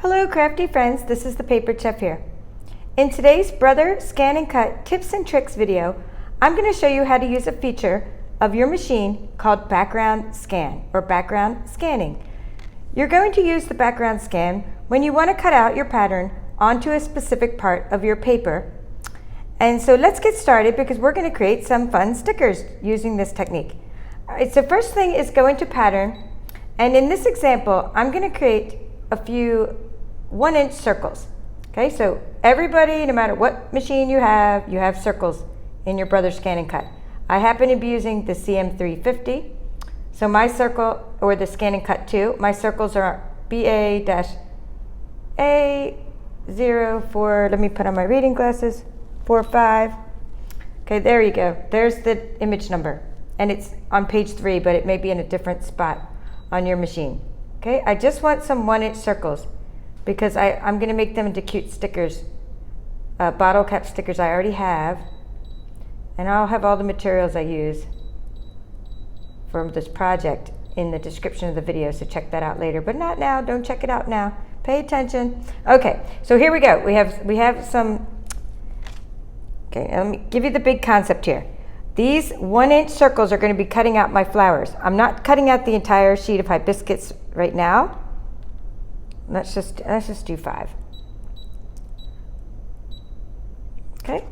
Hello crafty friends, this is the Paper Chef here. In today's Brother ScanNCut tips and tricks video, I'm going to show you how to use a feature of your machine called background scan or background scanning. You're going to use the background scan when you want to cut out your pattern onto a specific part of your paper. And so let's get started because we're going to create some fun stickers using this technique. Alright, so first thing is go into pattern, and in this example I'm going to create a few 1-inch circles. Okay, so everybody, no matter what machine you have circles in your Brother ScanNCut. I happen to be using the CM350. So my circle, or the ScanNCut 2, my circles are BA-A04, let me put on my reading glasses, 45. Okay, there you go. There's the image number. And it's on page 3, but it may be in a different spot on your machine. Okay, I just want some 1-inch circles because I'm going to make them into cute stickers, bottle cap stickers I already have, and I'll have all the materials I use from this project in the description of the video, so check that out later, but not now. Don't check it out now. Pay attention. Okay, so here we go. We have some. Okay, let me give you the big concept here. These 1-inch circles are going to be cutting out my flowers. I'm not cutting out the entire sheet of hibiscus right now. Let's just do 5. Okay,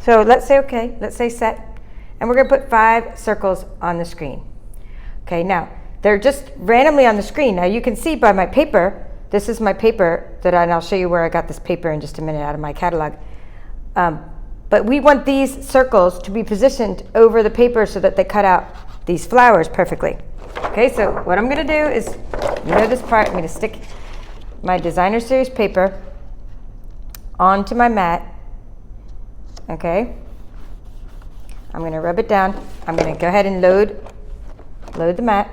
so let's say set, and we're going to put 5 circles on the screen. Okay, now they're just randomly on the screen. Now you can see by my paper, this is my paper and I'll show you where I got this paper in just a minute out of my catalog. But we want these circles to be positioned over the paper so that they cut out these flowers perfectly. Okay, so what I'm going to do is, you know this part, I'm going to stick my designer series paper onto my mat. Okay, I'm going to rub it down. I'm going to go ahead and load the mat.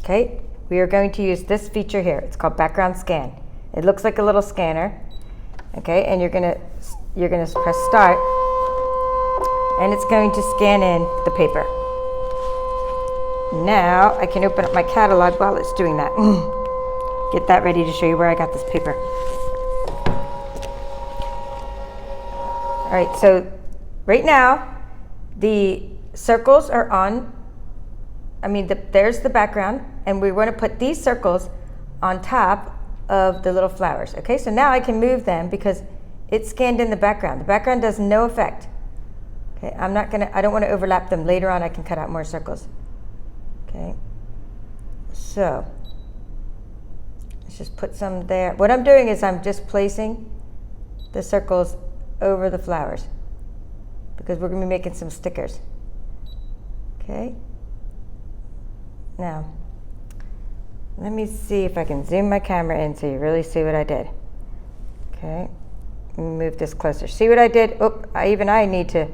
Okay, we are going to use this feature here. It's called background scan. It looks like a little scanner. Okay, and you're gonna press start, and it's going to scan in the paper. Now I can open up my catalog while it's doing that. Get that ready to show you where I got this paper. All right, so right now the circles are on. There's the background, and we want to put these circles on top of the little flowers. Okay, so now I can move them because it's scanned in the background. The background does no effect. Okay, I don't want to overlap them. Later on I can cut out more circles. Okay, so let's just put some there. What I'm doing is I'm just placing the circles over the flowers because we're going to be making some stickers. Okay, now let me see if I can zoom my camera in so you really see what I did. Okay, let me move this closer. See what I did? Oh, I need to,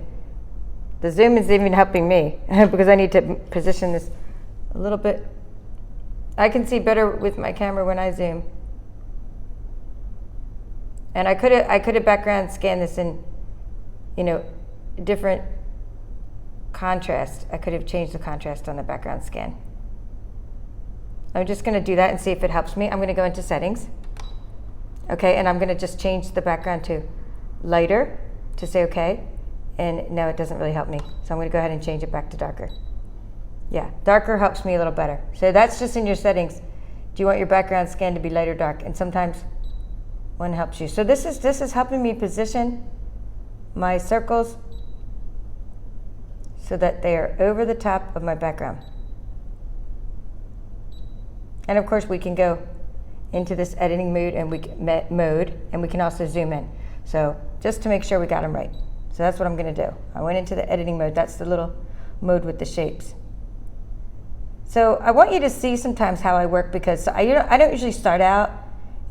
the zoom is even helping me because I need to position this a little bit. I can see better with my camera when I zoom. And I could have background scanned this in, different contrast. I could have changed the contrast on the background scan. I'm just going to do that and see if it helps me. I'm going to go into settings. Okay, and I'm going to just change the background to lighter to say okay. And no, it doesn't really help me. So I'm going to go ahead and change it back to darker. Yeah, darker helps me a little better. So that's just in your settings. Do you want your background scan to be light or dark? And sometimes one helps you. So this is helping me position my circles so that they are over the top of my background. And of course we can go into this editing mode and we can also zoom in. So just to make sure we got them right. So that's what I'm going to do. I went into the editing mode. That's the little mode with the shapes. So I want you to see sometimes how I work because I don't usually start out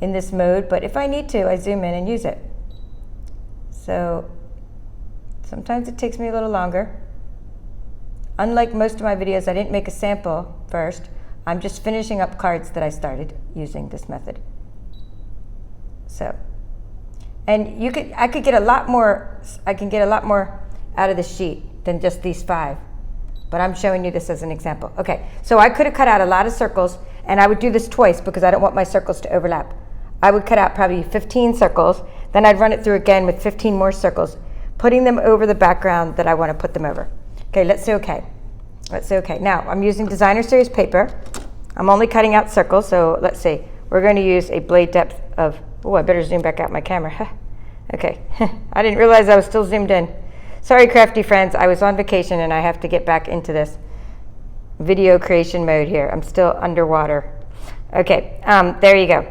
in this mode, but if I need to, I zoom in and use it. So sometimes it takes me a little longer. Unlike most of my videos, I didn't make a sample first. I'm just finishing up cards that I started using this method. So, and I can get a lot more out of the sheet than just these 5. but I'm showing you this as an example. Okay, so I could have cut out a lot of circles, and I would do this twice because I don't want my circles to overlap. I would cut out probably 15 circles, then I'd run it through again with 15 more circles, putting them over the background that I want to put them over. Okay, let's say okay. Let's say okay. Now, I'm using designer series paper. I'm only cutting out circles, so let's see. We're going to use a blade depth of, oh, I better zoom back out my camera. Okay, I didn't realize I was still zoomed in. Sorry, crafty friends, I was on vacation and I have to get back into this video creation mode here. I'm still underwater. Okay, there you go.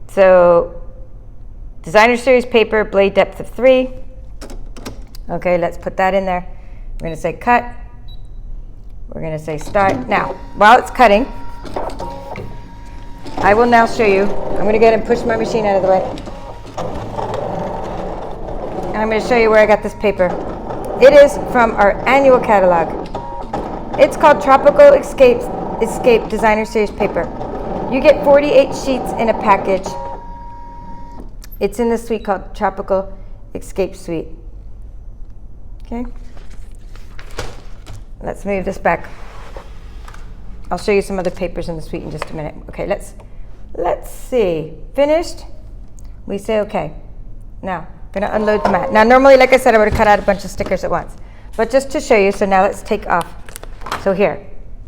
So, designer series paper, blade depth of 3. Okay, let's put that in there. We're going to say cut. We're going to say start. Now, while it's cutting, I will now show you. I'm going to go ahead and push my machine out of the way. And I'm going to show you where I got this paper. It is from our annual catalog. It's called Tropical Escape Designer Series Paper. You get 48 sheets in a package. It's in the suite called Tropical Escape Suite. Okay. Let's move this back. I'll show you some other papers in the suite in just a minute. Okay, let's see. Finished? We say okay. Now, I'm going to unload the mat. Now, normally, like I said, I would have cut out a bunch of stickers at once. But just to show you, so now let's take off. So here,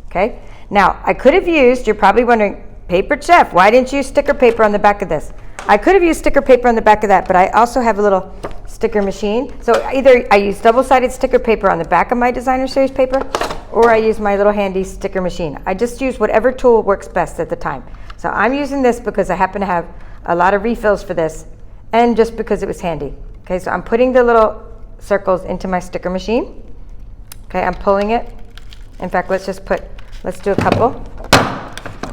okay? Now, I could have used, you're probably wondering, Paper Chef, why didn't you use sticker paper on the back of this? I could have used sticker paper on the back of that, but I also have a little sticker machine. So either I use double-sided sticker paper on the back of my designer series paper, or I use my little handy sticker machine. I just use whatever tool works best at the time. So I'm using this because I happen to have a lot of refills for this, and just because it was handy. Okay, so I'm putting the little circles into my sticker machine. Okay, I'm pulling it. In fact, let's do a couple.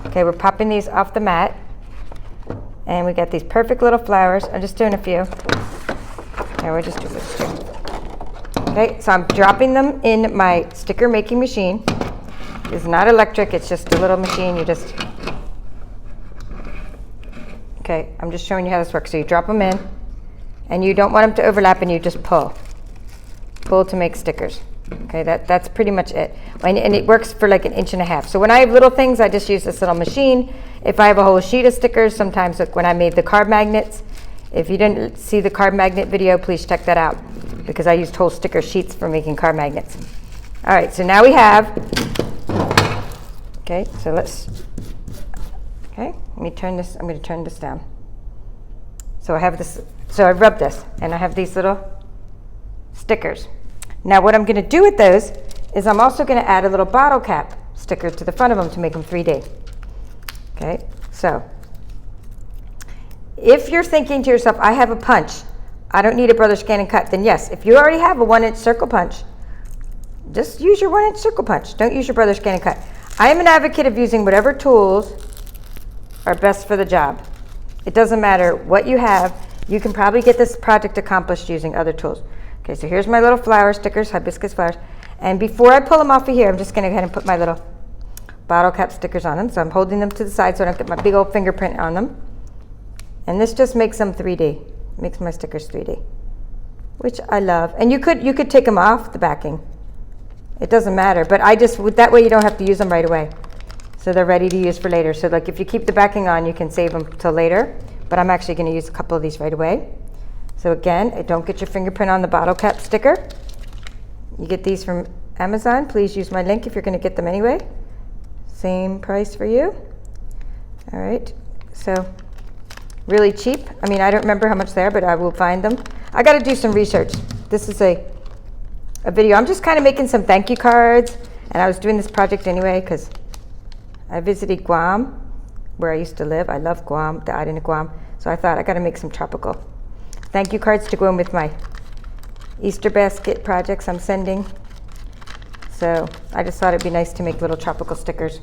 Okay, we're popping these off the mat. And we got these perfect little flowers. I'm just doing a few. Okay, we'll just do this too. Okay, so I'm dropping them in my sticker making machine. It's not electric, it's just a little machine. Okay, I'm just showing you how this works. So you drop them in, and you don't want them to overlap, and you just pull. Pull to make stickers. Okay, that's pretty much it. And it works for like 1.5 inches. So when I have little things, I just use this little machine. If I have a whole sheet of stickers, sometimes like when I made the card magnets, if you didn't see the card magnet video, please check that out, because I used whole sticker sheets for making card magnets. All right, so now we have, okay, so let me turn this, I'm going to turn this down. So I have this, so I rubbed this, and I have these little stickers. Now what I'm going to do with those is I'm also going to add a little bottle cap sticker to the front of them to make them 3D. Okay, so if you're thinking to yourself, I have a punch, I don't need a Brother ScanNCut, then yes, if you already have a 1-inch circle punch, just use your 1-inch circle punch. Don't use your Brother ScanNCut. I am an advocate of using whatever tools are best for the job. It doesn't matter what you have. You can probably get this project accomplished using other tools. Okay, so here's my little flower stickers, hibiscus flowers. And before I pull them off of here, I'm just going to go ahead and put my little bottle cap stickers on them. So I'm holding them to the side so I don't get my big old fingerprint on them. And this just makes them 3D. Makes my stickers 3D, which I love. And you could take them off the backing. It doesn't matter, but that way you don't have to use them right away. So they're ready to use for later. So like if you keep the backing on, you can save them till later. But I'm actually going to use a couple of these right away. So again, don't get your fingerprint on the bottle cap sticker. You get these from Amazon. Please use my link if you're going to get them anyway. Same price for you. All right, so really cheap. I mean, I don't remember how much they are, but I will find them. I got to do some research. This is a video. I'm just kind of making some thank you cards, and I was doing this project anyway because I visited Guam, where I used to live. I love Guam, the island of Guam. So I thought I got to make some tropical thank you cards to go in with my Easter basket projects I'm sending. So I just thought it'd be nice to make little tropical stickers.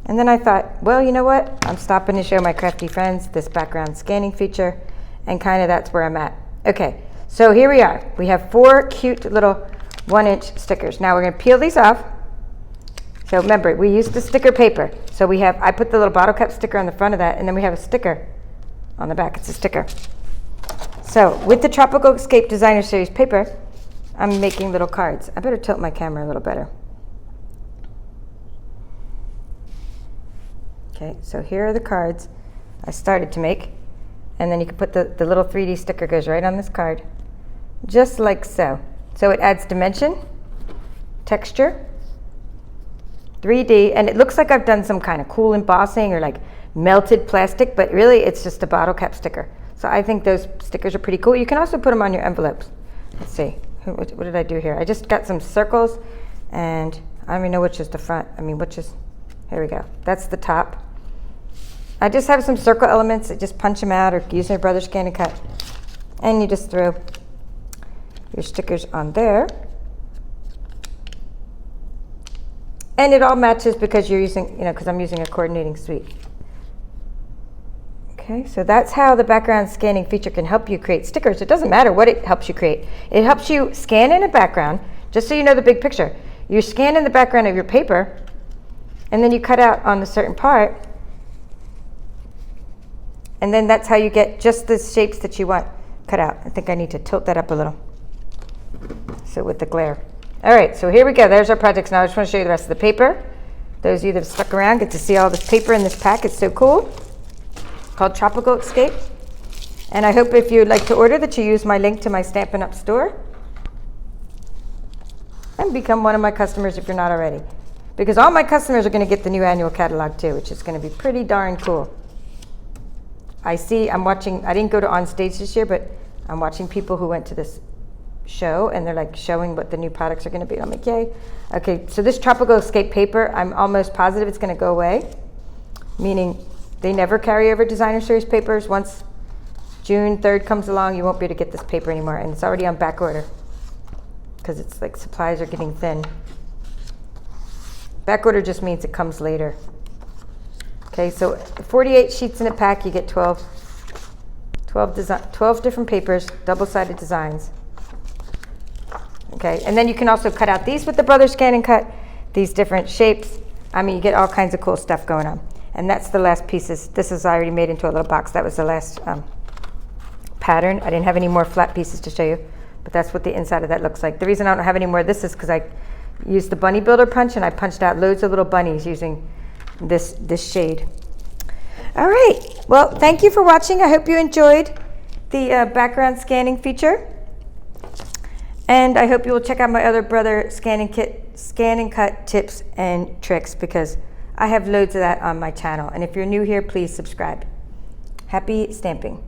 And then I thought, well, you know what? I'm stopping to show my crafty friends this background scanning feature, and kind of that's where I'm at. Okay, so here we are. We have 4 cute little 1-inch stickers. Now we're going to peel these off. So remember, we used the sticker paper. So I put the little bottle cap sticker on the front of that, and then we have a sticker on the back. It's a sticker. So with the Tropical Escape Designer Series paper, I'm making little cards. I better tilt my camera a little better. Okay, so here are the cards I started to make. And then you can put the little 3D sticker goes right on this card, just like so. So it adds dimension, texture, 3D, and it looks like I've done some kind of cool embossing or like melted plastic, but really it's just a bottle cap sticker. So I think those stickers are pretty cool. You can also put them on your envelopes. Let's see, what did I do here? I just got some circles, and I don't even know which is the front. I mean, which is, here we go. That's the top. I just have some circle elements that just punch them out or use my Brother ScanNCut. And you just throw your stickers on there. And it all matches because you're using, because I'm using a coordinating suite. Okay, so that's how the background scanning feature can help you create stickers. It doesn't matter what it helps you create. It helps you scan in a background, just so you know the big picture. You scan in the background of your paper, and then you cut out on a certain part, and then that's how you get just the shapes that you want cut out. I think I need to tilt that up a little, so with the glare. All right, so here we go. There's our projects. Now I just want to show you the rest of the paper. Those of you that have stuck around get to see all this paper in this pack. It's so cool. Called Tropical Escape. And I hope if you'd like to order that you use my link to my Stampin' Up store and become one of my customers if you're not already. Because all my customers are going to get the new annual catalog too, which is going to be pretty darn cool. I'm watching, I didn't go to On Stage this year, but I'm watching people who went to this show, and they're like showing what the new products are going to be. I'm like, yay. Okay, so this Tropical Escape paper, I'm almost positive it's going to go away, meaning they never carry over designer series papers. Once June 3rd comes along, you won't be able to get this paper anymore, and it's already on back order because it's like supplies are getting thin. Back order just means it comes later. Okay, so 48 sheets in a pack, you get 12 different papers, double-sided designs. Okay, and then you can also cut out these with the Brother ScanNCut, these different shapes. I mean, you get all kinds of cool stuff going on. And that's the last pieces. This is already made into a little box. That was the last pattern. I didn't have any more flat pieces to show you, but that's what the inside of that looks like. The reason I don't have any more of this is because I used the bunny builder punch, and I punched out loads of little bunnies using this shade. All right, well, thank you for watching. I hope you enjoyed the background scanning feature. And I hope you will check out my other Brother ScanNCut tips and tricks, because I have loads of that on my channel. And if you're new here, please subscribe. Happy stamping.